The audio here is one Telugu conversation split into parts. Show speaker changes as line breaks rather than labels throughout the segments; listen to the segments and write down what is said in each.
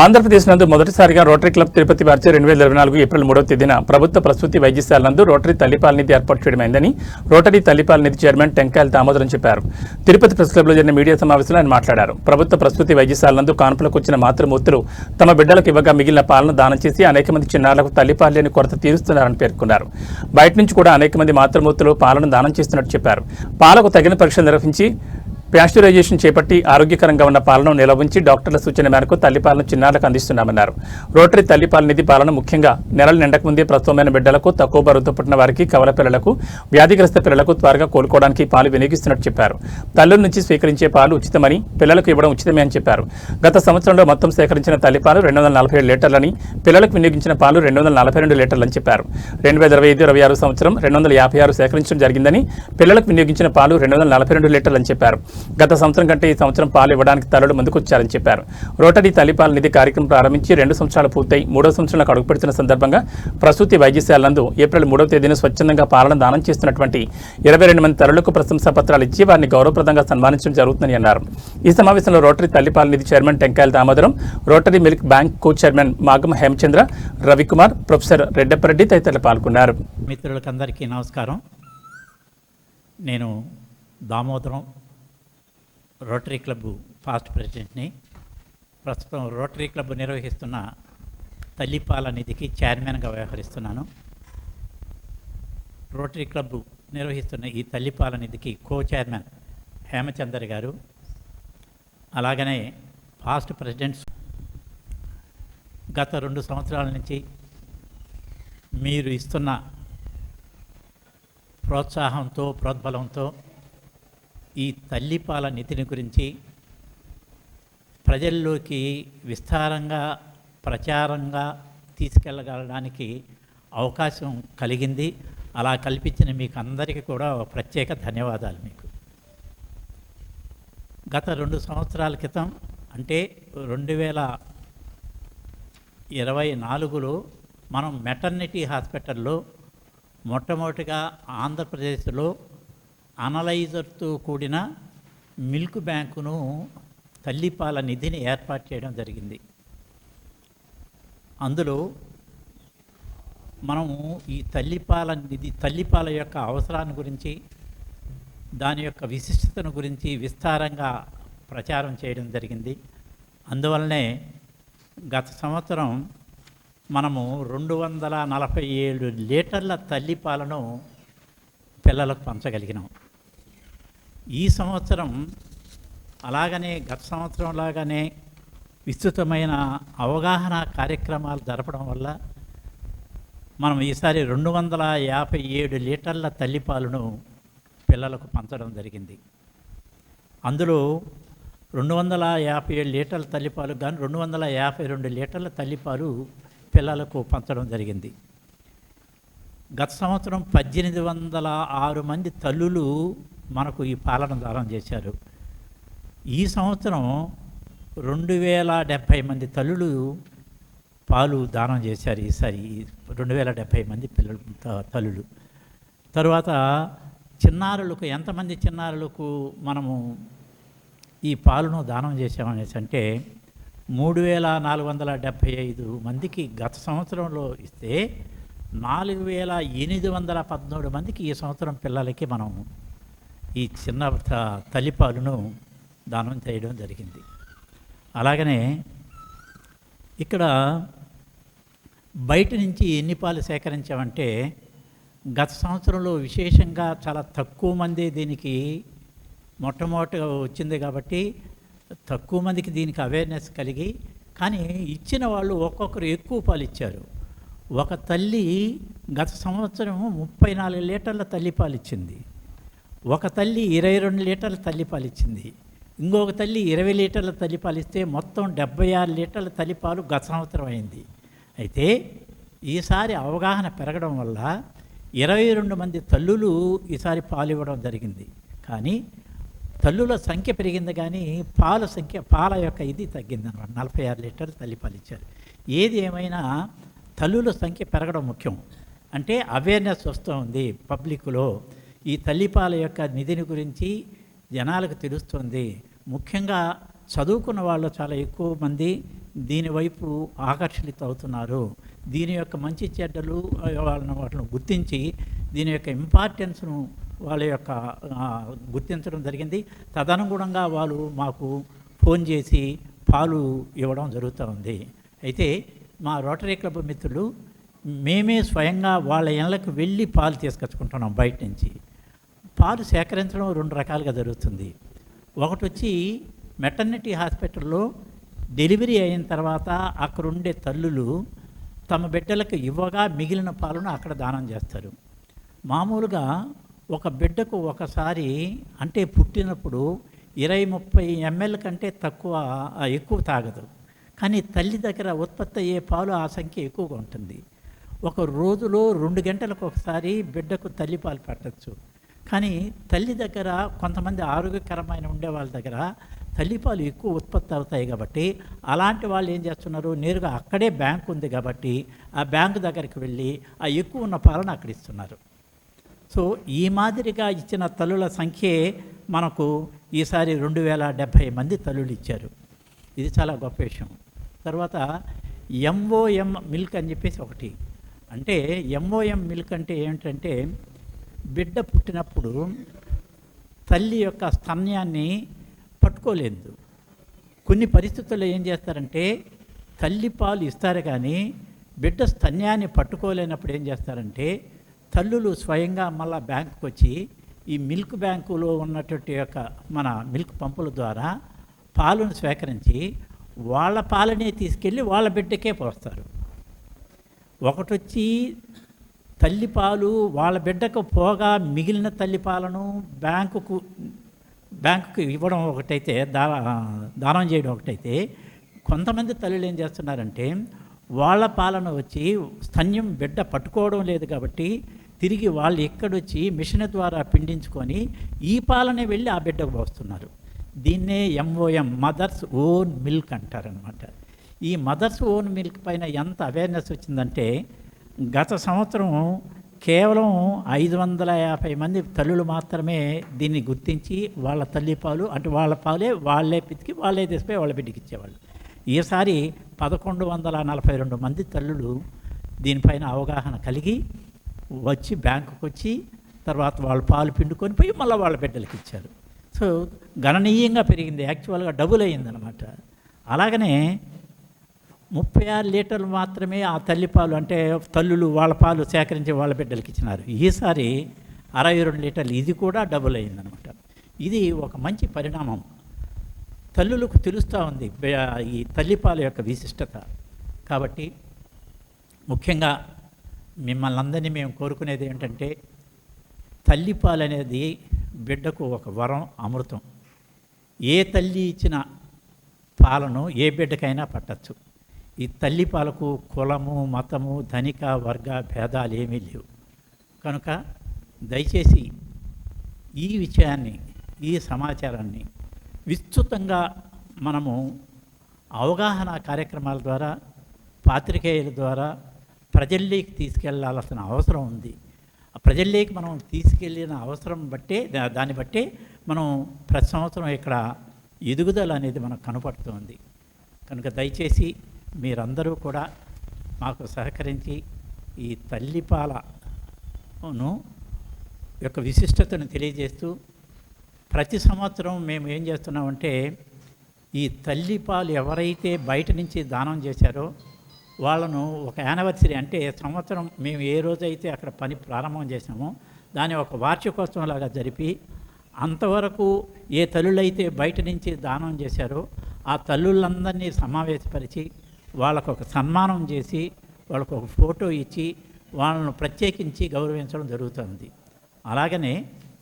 ఆంధ్రప్రదేశ్ నందు మొదటిసారిగా రోటరీ క్లబ్ తిరుపతి వారిచే 2024 ఏప్రిల్ 3వ తేదీన ప్రభుత్వ ప్రసూతి వైద్యశాల నందు రోటరీ తల్లిపాల నిధి ఏర్పాటు చేయడమైందని రోటరీ తల్లిపాల నిధి చైర్మన్ టెంకాయల దామోదరం చెప్పారు. తిరుపతి ప్రెస్ క్లబ్లో జరిగిన మీడియా సమావేశంలో ఆయన మాట్లాడారు. ప్రభుత్వ ప్రసూతి వైద్యశాల నందు కాన్పులకు వచ్చిన మాతృమూర్తులు తమ బిడ్డలకు ఇవ్వగా మిగిలిన పాలను దానం చేసి అనేక మంది చిన్నారులకు తల్లిపాలు లేని కొరత తీరుస్తున్నారని పేర్కొన్నారు. బయట నుంచి కూడా అనేక మంది మాతృమూర్తులు పాలను దానం చేస్తున్నట్టు చెప్పారు. పాలకు తగిన పరీక్షలు నిర్వహించి ప్యాస్చరైజేషన్ చేపట్టి ఆరోగ్యకరంగా ఉన్న పాలను నిల్వ ఉంచి డాక్టర్ల సూచన మేరకు తల్లిపాలను చిన్నారులకు అందిస్తున్నామన్నారు. రోటరీ తల్లిపాల నిధి పాలను ముఖ్యంగా నెలలు నిండక ముందే ప్రసవమైన బిడ్డలకు, తక్కువ బరువుతో పుట్టిన వారికి, కవల పిల్లలకు, వ్యాధిగ్రస్త పిల్లలకు త్వరగా కోలుకోవడానికి పాలు వినియోగిస్తున్నట్టు చెప్పారు. తల్లుల నుంచి స్వీకరించే పాలు ఉచితమని, పిల్లలకు ఇవ్వడం ఉచితమే అని చెప్పారు. గత సంవత్సరంలో మొత్తం సేకరించిన తల్లిపాలు 247 లీటర్లని, పిల్లలకు వినియోగించిన పాలు 242 లీటర్లని చెప్పారు. 2025-26 సంవత్సరం 256 సేకరించడం జరిగిందని, పిల్లలకు వినియోగించిన పాలు 242 లీటర్లని చెప్పారు. గత సంవత్సరం కంటే ఈ సంవత్సరం పాలు ఇవ్వడానికి తల్లులు ముందుకొచ్చారని చెప్పారు. రోటరీ తల్లిపాల నిధి కార్యక్రమం ప్రారంభించి 2 సంవత్సరాలు పూర్తయి 3వ సంవత్సరంలో అడుగుపెడుతున్న సందర్భంగా ప్రసూతి వైద్యశాల నందు ఏప్రిల్ 3వ తేదీన స్వచ్ఛందంగా పాలన దానం చేస్తున్నటువంటి 22 మంది తల్లులకు ప్రశంసా పత్రాలు ఇచ్చి వారిని గౌరవప్రదంగా సన్మానించడం జరుగుతుందని అన్నారు. ఈ సమావేశంలో రోటరీ తల్లిపాల నిధి chairman Tenkayala Damodaram, rotary milk bank co chairman Magam Hemachandra, Ravikumar, professor Reddappareddy తదితరులు పాల్గొన్నారు.
మిత్రులకందరికీ నమస్కారం. నేను దామోదరం, రోటరీ క్లబ్ ఫాస్ట్ ప్రెసిడెంట్ని. ప్రస్తుతం రోటరీ క్లబ్ నిర్వహిస్తున్న తల్లిపాల నిధికి చైర్మన్గా వ్యవహరిస్తున్నాను. రోటరీ క్లబ్ నిర్వహిస్తున్న ఈ తల్లిపాల నిధికి కో చైర్మన్ హేమచందర్ గారు, అలాగనే ఫాస్ట్ ప్రెసిడెంట్స్. గత 2 సంవత్సరాల నుంచి మీరు ఇస్తున్న ప్రోత్సాహంతో, ప్రోద్బలంతో ఈ తల్లిపాల నిధిని గురించి ప్రజల్లోకి విస్తారంగా, ప్రచారంగా తీసుకెళ్ళగలడానికి అవకాశం కలిగింది. అలా కల్పించిన మీకు అందరికీ కూడా ప్రత్యేక ధన్యవాదాలు. మీకు గత 2 సంవత్సరాల క్రితం అంటే 2024లో మనం మెటర్నిటీ హాస్పిటల్లో మొట్టమొదటిగా ఆంధ్రప్రదేశ్లో అనలైజర్తో కూడిన మిల్క్ బ్యాంకును, తల్లిపాల నిధిని ఏర్పాటు చేయడం జరిగింది. అందులో మనము ఈ తల్లిపాల నిధి, తల్లిపాల యొక్క అవసరాన్ని గురించి, దాని యొక్క విశిష్టతను గురించి విస్తారంగా ప్రచారం చేయడం జరిగింది. అందువల్లనే గత సంవత్సరం మనము 247 లీటర్ల తల్లిపాలను పిల్లలకు పంచగలిగినాం. ఈ సంవత్సరం అలాగనే గత సంవత్సరం లాగానే విస్తృతమైన అవగాహన కార్యక్రమాలు జరపడం వల్ల మనం ఈసారి 257 లీటర్ల తల్లిపాలను పిల్లలకు పంచడం జరిగింది. అందులో 257 లీటర్ల తల్లిపాలు కానీ 252 లీటర్ల తల్లిపాలు పిల్లలకు పంచడం జరిగింది. గత సంవత్సరం 1806 మంది తల్లులు మనకు ఈ పాలన దానం చేశారు. ఈ సంవత్సరం 2070 మంది తల్లులు పాలు దానం చేశారు. ఈసారి 2070 మంది తల్లులు. తరువాత చిన్నారులకు, ఎంతమంది చిన్నారులకు మనము ఈ పాలను దానం చేసామనేసి అంటే 3475 మందికి గత సంవత్సరంలో ఇస్తే 4813 మందికి ఈ సంవత్సరం పిల్లలకి మనం ఈ చిన్న తల్లిపాలును దానం చేయడం జరిగింది. అలాగనే ఇక్కడ బయట నుంచి ఎన్ని పాలు సేకరించామంటే గత సంవత్సరంలో విశేషంగా చాలా తక్కువ మంది దీనికి మొట్టమొదటిగా వచ్చింది కాబట్టి తక్కువ మందికి దీనికి అవేర్నెస్ కలిగి, కానీ ఇచ్చిన వాళ్ళు ఒక్కొక్కరు ఎక్కువ పాలు ఇచ్చారు. ఒక తల్లి గత సంవత్సరం 34 లీటర్ల తల్లిపాలు ఇచ్చింది. ఒక తల్లి 22 లీటర్ల తల్లిపాలు ఇచ్చింది. ఇంకొక తల్లి 20 లీటర్ల తల్లిపాలు ఇస్తే మొత్తం 76 లీటర్ల తల్లిపాలు గత సంవత్సరం అయింది. అయితే ఈసారి అవగాహన పెరగడం వల్ల 22 మంది తల్లులు ఈసారి పాలు ఇవ్వడం జరిగింది. కానీ తల్లుల సంఖ్య పెరిగింది, కానీ పాల యొక్క ఇది తగ్గిందన్నమాట. 46 లీటర్లు తల్లిపాలు ఇచ్చారు. ఏది ఏమైనా తల్లుల సంఖ్య పెరగడం ముఖ్యం. అంటే అవేర్నెస్ వస్తుంది పబ్లిక్లో. ఈ తల్లిపాల యొక్క నిధిని గురించి జనాలకు తెలుస్తుంది. ముఖ్యంగా చదువుకున్న వాళ్ళు చాలా ఎక్కువ మంది దీని వైపు ఆకర్షిత అవుతున్నారు. దీని యొక్క మంచి చెడ్డలు వాటిని గుర్తించి దీని యొక్క ఇంపార్టెన్స్ను వాళ్ళ యొక్క గుర్తించడం జరిగింది. తదనుగుణంగా వాళ్ళు మాకు ఫోన్ చేసి పాలు ఇవ్వడం జరుగుతూ ఉంది. అయితే మా రోటరీ క్లబ్ మిత్రులు మేమే స్వయంగా వాళ్ళ ఇళ్ళకు వెళ్ళి పాలు తీసుకొచ్చుకుంటున్నాం. బయట నుంచి పాలు సేకరించడం 2 రకాలుగా జరుగుతుంది. ఒకటి వచ్చి మెటర్నిటీ హాస్పిటల్లో డెలివరీ అయిన తర్వాత అక్కడుండే తల్లులు తమ బిడ్డలకు ఇవ్వగా మిగిలిన పాలను అక్కడ దానం చేస్తారు. మామూలుగా ఒక బిడ్డకు ఒకసారి అంటే పుట్టినప్పుడు 20-30 ml కంటే ఎక్కువ తాగదు. కానీ తల్లి దగ్గర ఉత్పత్తి అయ్యే పాలు ఆ సంఖ్య ఎక్కువగా ఉంటుంది. ఒక రోజులో 2 గంటలకు ఒకసారి బిడ్డకు తల్లిపాలు పెట్టచ్చు. కానీ తల్లి దగ్గర కొంతమంది ఆరోగ్యకరమైన ఉండే వాళ్ళ దగ్గర తల్లిపాలు ఎక్కువ ఉత్పత్తి అవుతాయి కాబట్టి అలాంటి వాళ్ళు ఏం చేస్తున్నారు, నేరుగా అక్కడే బ్యాంక్ ఉంది కాబట్టి ఆ బ్యాంకు దగ్గరికి వెళ్ళి ఆ ఎక్కువ ఉన్న పాలను అక్కడ ఇస్తున్నారు. సో ఈ మాదిరిగా ఇచ్చిన తల్లుల సంఖ్యే మనకు ఈసారి 2070 మంది తల్లులు ఇచ్చారు. ఇది చాలా గొప్ప విషయం. తర్వాత MOM మిల్క్ అని చెప్పేసి ఒకటి, అంటే MOM మిల్క్ అంటే ఏమిటంటే బిడ్డ పుట్టినప్పుడు తల్లి యొక్క స్తన్యాన్ని పట్టుకోలేదు. కొన్ని పరిస్థితుల్లో ఏం చేస్తారంటే తల్లి పాలు ఇస్తారు కానీ బిడ్డ స్తన్యాన్ని పట్టుకోలేనప్పుడు ఏం చేస్తారంటే తల్లులు స్వయంగా మళ్ళా బ్యాంకుకి వచ్చి ఈ మిల్క్ బ్యాంకులో ఉన్నటువంటి యొక్క మన మిల్క్ పంపుల ద్వారా పాలను స్వీకరించి వాళ్ళ పాలనే తీసుకెళ్ళి వాళ్ళ బిడ్డకే పోస్తారు. ఒకటి వచ్చి తల్లిపాలు వాళ్ళ బిడ్డకు పోగా మిగిలిన తల్లిపాలను బ్యాంకుకు ఇవ్వడం ఒకటైతే, దానం చేయడం ఒకటైతే, కొంతమంది తల్లులు ఏం చేస్తున్నారంటే వాళ్ళ పాలన వచ్చి స్తన్యం బిడ్డ పట్టుకోవడం లేదు కాబట్టి తిరిగి వాళ్ళు ఎక్కడొచ్చి మిషన్ ద్వారా పిండించుకొని ఈ పాలనే వెళ్ళి ఆ బిడ్డకు పోస్తున్నారు. దీన్నే MOM మదర్స్ ఓన్ మిల్క్ అంటారనమాట. ఈ మదర్స్ ఓన్ మిల్క్ పైన ఎంత అవేర్నెస్ వచ్చిందంటే గత సంవత్సరం కేవలం 550 మంది తల్లులు మాత్రమే దీన్ని గుర్తించి వాళ్ళ తల్లిపాలు అంటే వాళ్ళ పాలే వాళ్ళే పితికి వాళ్ళే తెసిపోయి వాళ్ళ బిడ్డకి ఇచ్చేవాళ్ళు. ఈసారి 1142 మంది తల్లులు దీనిపైన అవగాహన కలిగి వచ్చి బ్యాంకుకి వచ్చి తర్వాత వాళ్ళ పాలు పిండుకొని పోయి మళ్ళీ వాళ్ళ బిడ్డలకి ఇచ్చారు. సో గణనీయంగా పెరిగింది, యాక్చువల్గా డబుల్ అయ్యిందనమాట. అలాగనే 36 లీటర్లు మాత్రమే ఆ తల్లిపాలు అంటే తల్లులు వాళ్ళ పాలు సేకరించి వాళ్ళ బిడ్డలకి ఇచ్చినారు. ఈసారి 62 లీటర్లు, ఇది కూడా డబుల్ అయిందనమాట. ఇది ఒక మంచి పరిణామం. తల్లులకు తెలుస్తూ ఉంది ఈ తల్లిపాల యొక్క విశిష్టత. కాబట్టి ముఖ్యంగా మిమ్మల్ని అందరినీ మేము కోరుకునేది ఏంటంటే తల్లిపాలు అనేది బిడ్డకు ఒక వరం, అమృతం. ఏ తల్లి ఇచ్చిన పాలను ఏ బిడ్డకైనా పట్టచ్చు. ఈ తల్లిపాలకు కులము, మతము, ధనిక, వర్గ భేదాలు ఏమీ లేవు. కనుక దయచేసి ఈ విషయాన్ని, ఈ సమాచారాన్ని విస్తృతంగా మనము అవగాహన కార్యక్రమాల ద్వారా, పాత్రికేయుల ద్వారా ప్రజల్లోకి తీసుకెళ్లాల్సిన అవసరం ఉంది. ఆ ప్రజల్లోకి మనం తీసుకెళ్ళిన అవసరం బట్టే, దాన్ని బట్టే మనం ప్రతి సంవత్సరం ఇక్కడ ఎదుగుదల అనేది మనకు కనపడుతుంది. కనుక దయచేసి మీరందరూ కూడా మాకు సహకరించి ఈ తల్లిపాలను యొక్క విశిష్టతను తెలియజేస్తూ ప్రతి సంవత్సరం మేము ఏం చేస్తున్నామంటే ఈ తల్లిపాలు ఎవరైతే బయట నుంచి దానం చేశారో వాళ్ళను ఒక యానివర్సరీ అంటే సంవత్సరం మేము ఏ రోజైతే అక్కడ పని ప్రారంభం చేసామో దాన్ని ఒక వార్షికోత్సవంలాగా జరిపి అంతవరకు ఏ తల్లులైతే బయట నుంచి దానం చేశారో ఆ తల్లులందరినీ సమావేశపరిచి వాళ్ళకు ఒక సన్మానం చేసి వాళ్ళకు ఒక ఫోటో ఇచ్చి వాళ్ళను ప్రత్యేకించి గౌరవించడం జరుగుతుంది. అలాగనే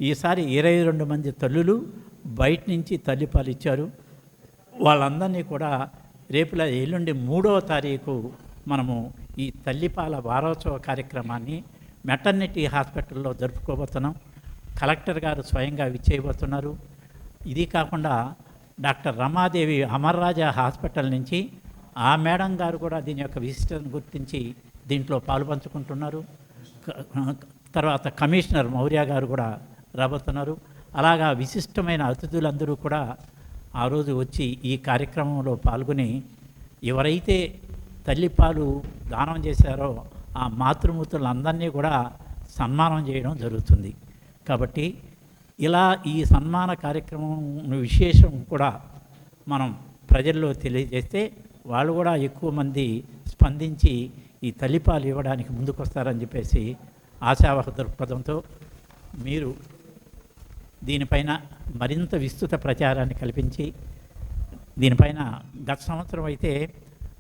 ఈసారి 22 మంది తల్లులు బయట నుంచి తల్లిపాలు ఇచ్చారు. వాళ్ళందరినీ కూడా రేపుల ఎల్లుండి 3వ తారీఖు మనము ఈ తల్లిపాల వారోత్సవ కార్యక్రమాన్ని మెటర్నిటీ హాస్పిటల్లో జరుపుకోబోతున్నాం. కలెక్టర్ గారు స్వయంగా విచ్చేయబోతున్నారు. ఇది కాకుండా డాక్టర్ రమాదేవి అమర్రాజా హాస్పిటల్ నుంచి ఆ మేడం గారు కూడా దీని యొక్క విశిష్టతను గుర్తించి దీంట్లో పాలుపంచుకుంటున్నారు. తర్వాత కమిషనర్ మౌర్య గారు కూడా రాబోతున్నారు. అలాగా విశిష్టమైన అతిథులందరూ కూడా ఆ రోజు వచ్చి ఈ కార్యక్రమంలో పాల్గొని ఎవరైతే తల్లిపాలు దానం చేశారో ఆ మాతృమూర్తులందరినీ కూడా సన్మానం చేయడం జరుగుతుంది. కాబట్టి ఇలా ఈ సన్మాన కార్యక్రమం విశేషం కూడా మనం ప్రజల్లో తెలియజేస్తే వాళ్ళు కూడా ఎక్కువ మంది స్పందించి ఈ తల్లిపాలు ఇవ్వడానికి ముందుకొస్తారని చెప్పేసి ఆశావహ దృక్పథంతో మీరు దీనిపైన మరింత విస్తృత ప్రచారాన్ని కల్పించి దీనిపైన గత సంవత్సరం అయితే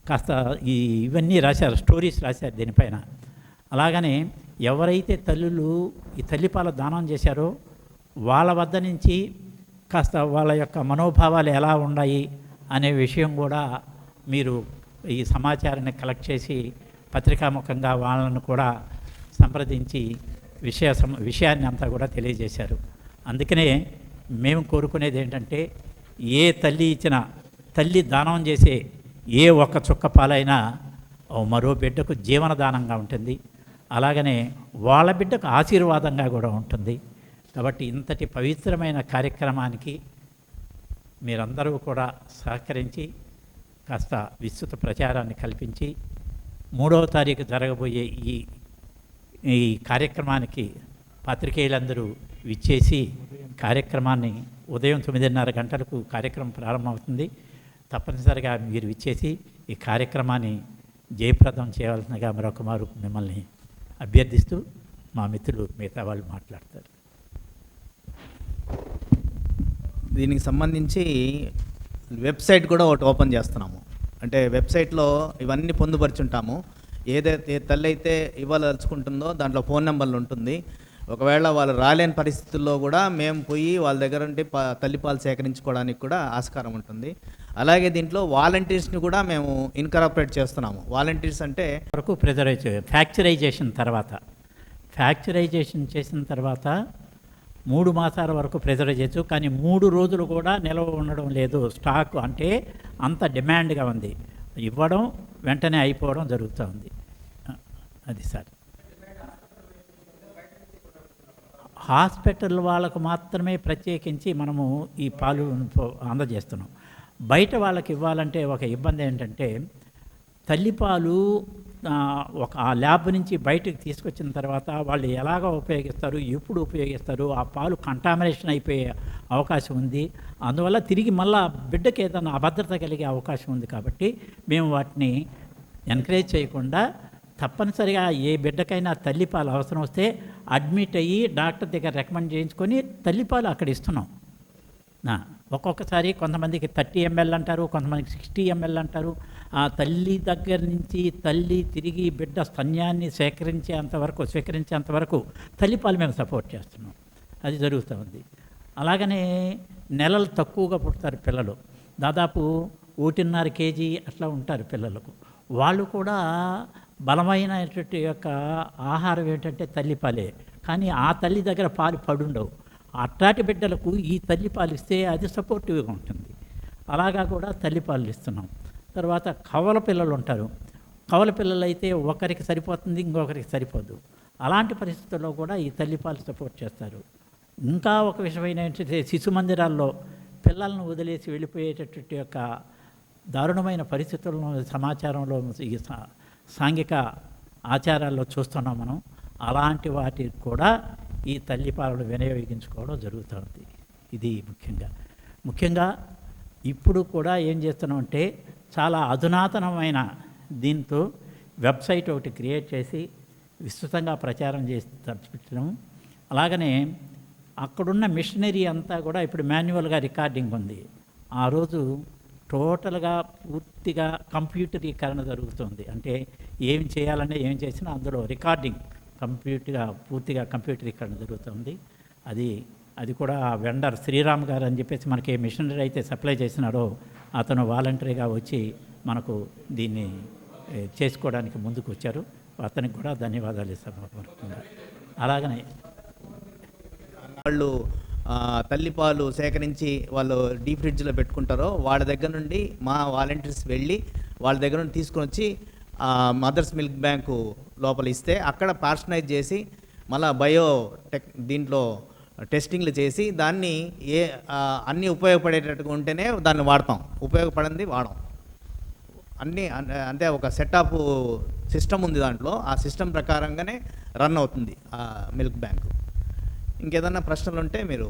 కాస్త ఇవన్నీ రాశారు, స్టోరీస్ రాశారు దీనిపైన. అలాగనే ఎవరైతే తల్లులు ఈ తల్లిపాల దానం చేశారో వాళ్ళ వద్ద నుంచి కాస్త వాళ్ళ యొక్క మనోభావాలు ఎలా ఉన్నాయి అనే విషయం కూడా మీరు ఈ సమాచారాన్ని కలెక్ట్ చేసి పత్రికాముఖంగా వాళ్ళను కూడా సంప్రదించి విషయాన్ని అంతా కూడా తెలియజేశారు. అందుకనే మేము కోరుకునేది ఏంటంటే ఏ తల్లి ఇచ్చిన తల్లి దానం చేసే ఏ ఒక్క చుక్క పాలైనా మరో బిడ్డకు జీవనదానంగా ఉంటుంది, అలాగనే వాళ్ళ బిడ్డకు ఆశీర్వాదంగా కూడా ఉంటుంది. కాబట్టి ఇంతటి పవిత్రమైన కార్యక్రమానికి మీరందరూ కూడా సహకరించి కాస్త విస్తృత ప్రచారాన్ని కల్పించి 3వ తారీఖు జరగబోయే ఈ కార్యక్రమానికి పాత్రికేయులందరూ విచ్చేసి కార్యక్రమాన్ని ఉదయం 9:30 గంటలకు కార్యక్రమం ప్రారంభమవుతుంది. తప్పనిసరిగా మీరు విచ్చేసి ఈ కార్యక్రమాన్ని జయప్రదం చేయవలసిందిగా మరొకమారు మిమ్మల్ని అభ్యర్థిస్తూ మా మిత్రులు మిగతా వాళ్ళు మాట్లాడతారు.
దీనికి సంబంధించి వెబ్సైట్ కూడా ఒకటి ఓపెన్ చేస్తున్నాము. అంటే వెబ్సైట్లో ఇవన్నీ పొందుపరుచుంటాము. ఏదైతే తల్లి అయితే ఇవ్వదలుచుకుంటుందో దాంట్లో ఫోన్ నెంబర్లు ఉంటుంది. ఒకవేళ వాళ్ళు రాలేని పరిస్థితుల్లో కూడా మేము పోయి వాళ్ళ దగ్గర ఉండి తల్లిపాలు సేకరించుకోవడానికి కూడా ఆస్కారం ఉంటుంది. అలాగే దీంట్లో వాలంటీర్స్ని కూడా మేము ఇన్కార్పొరేట్ చేస్తున్నాము. వాలంటీర్స్ అంటే
వరకు ఫ్యాక్చరైజేషన్ చేసిన తర్వాత 3 మాసాల వరకు ప్రిజర్వ్ చేయొచ్చు. కానీ 3 రోజులు కూడా నిల్వ ఉండడం లేదు. స్టాక్ అంటే అంత డిమాండ్గా ఉంది. ఇవ్వడం వెంటనే అయిపోవడం జరుగుతూ ఉంది. అది సార్. హాస్పిటల్ వాళ్ళకు మాత్రమే ప్రత్యేకించి మనము ఈ పాలు అందజేస్తున్నాం. బయట వాళ్ళకి ఇవ్వాలంటే ఒక ఇబ్బంది ఏంటంటే తల్లిపాలు ఒక ఆ ల్యాబ్ నుంచి బయటకు తీసుకొచ్చిన తర్వాత వాళ్ళు ఎలాగ ఉపయోగిస్తారు, ఎప్పుడు ఉపయోగిస్తారు, ఆ పాలు కంటామినేషన్ అయిపోయే అవకాశం ఉంది. అందువల్ల తిరిగి మళ్ళా బిడ్డకి ఏదైనా అభద్రత కలిగే అవకాశం ఉంది. కాబట్టి మేము వాటిని ఎంకరేజ్ చేయకుండా తప్పనిసరిగా ఏ బిడ్డకైనా తల్లిపాలు అవసరం వస్తే అడ్మిట్ అయ్యి డాక్టర్ దగ్గర రికమెండ్ చేయించుకొని తల్లిపాలు అక్కడ ఇస్తున్నాం. ఒక్కొక్కసారి కొంతమందికి 30 ml అంటారు, కొంతమందికి 60 ml అంటారు. ఆ తల్లి దగ్గర నుంచి తల్లి తిరిగి బిడ్డ స్తన్యాన్ని స్వీకరించేంతవరకు తల్లిపాలు మేము సపోర్ట్ చేస్తున్నాం. అది జరుగుతూ ఉంది. అలాగనే నెలలు తక్కువగా పుడతారు పిల్లలు, దాదాపు 1.5 kg అట్లా ఉంటారు పిల్లలకు. వాళ్ళు కూడా బలమైనటువంటి యొక్క ఆహారం ఏంటంటే తల్లిపాలే. కానీ ఆ తల్లి దగ్గర పాలు పడుండవు. అట్లాంటి బిడ్డలకు ఈ తల్లిపాలు ఇస్తే అది సపోర్టివ్గా ఉంటుంది. అలాగా కూడా తల్లిపాలు ఇస్తున్నాం. తర్వాత కవల పిల్లలు ఉంటారు. కవల పిల్లలు అయితే ఒకరికి సరిపోతుంది, ఇంకొకరికి సరిపోదు. అలాంటి పరిస్థితుల్లో కూడా ఈ తల్లిపాలు సపోర్ట్ చేస్తారు. ఇంకా ఒక విషయమైన ఏంటంటే శిశు మందిరాల్లో పిల్లలను వదిలేసి వెళ్ళిపోయేటటువంటి యొక్క దారుణమైన పరిస్థితులను సమాచారంలో ఈ సాంఘిక ఆచారాల్లో చూస్తున్నాం మనం. అలాంటి వాటికి కూడా ఈ తల్లిపాలను వినియోగించుకోవడం జరుగుతుంది. ఇది ముఖ్యంగా ఇప్పుడు కూడా ఏం చేస్తున్నామంటే చాలా అధునాతనమైన దీంతో వెబ్సైట్ ఒకటి క్రియేట్ చేసి విస్తృతంగా ప్రచారం చేసి తప్పించడం. అలాగనే అక్కడున్న మిషనరీ అంతా కూడా ఇప్పుడు మాన్యువల్గా రికార్డింగ్ ఉంది. ఆ రోజు టోటల్గా పూర్తిగా కంప్యూటరీకరణ జరుగుతుంది. అంటే ఏం చేయాలనే ఏం చేసినా అందులో రికార్డింగ్ పూర్తిగా కంప్యూటరీకరణ జరుగుతుంది. అది కూడా వెండర్ శ్రీరామ్ గారు అని చెప్పేసి మనకి ఏ మిషనరీ అయితే సప్లై చేసినాడో అతను వాలంటరీగా వచ్చి మనకు దీన్ని చేసుకోవడానికి ముందుకు వచ్చారు. అతనికి కూడా ధన్యవాదాలు ఇస్తాను. అలాగనే
వాళ్ళు తల్లిపాలు సేకరించి వాళ్ళు డీప్ ఫ్రిడ్జ్లో పెట్టుకుంటారో వాళ్ళ దగ్గర నుండి మా వాలంటీర్స్ వెళ్ళి వాళ్ళ దగ్గర నుండి తీసుకొని వచ్చి మదర్స్ మిల్క్ బ్యాంకు లోపల ఇస్తే అక్కడ పార్సనైజ్ చేసి మళ్ళీ దీంట్లో టెస్టింగ్లు చేసి దాన్ని అన్నీ ఉపయోగపడేటట్టుగా ఉంటేనే దాన్ని వాడతాం, ఉపయోగపడింది వాడం. అంటే ఒక సెటప్ సిస్టమ్ ఉంది దాంట్లో. ఆ సిస్టమ్ ప్రకారంగానే రన్ అవుతుంది ఆ మిల్క్ బ్యాంకు. ఇంకేదన్నా ప్రశ్నలు ఉంటే మీరు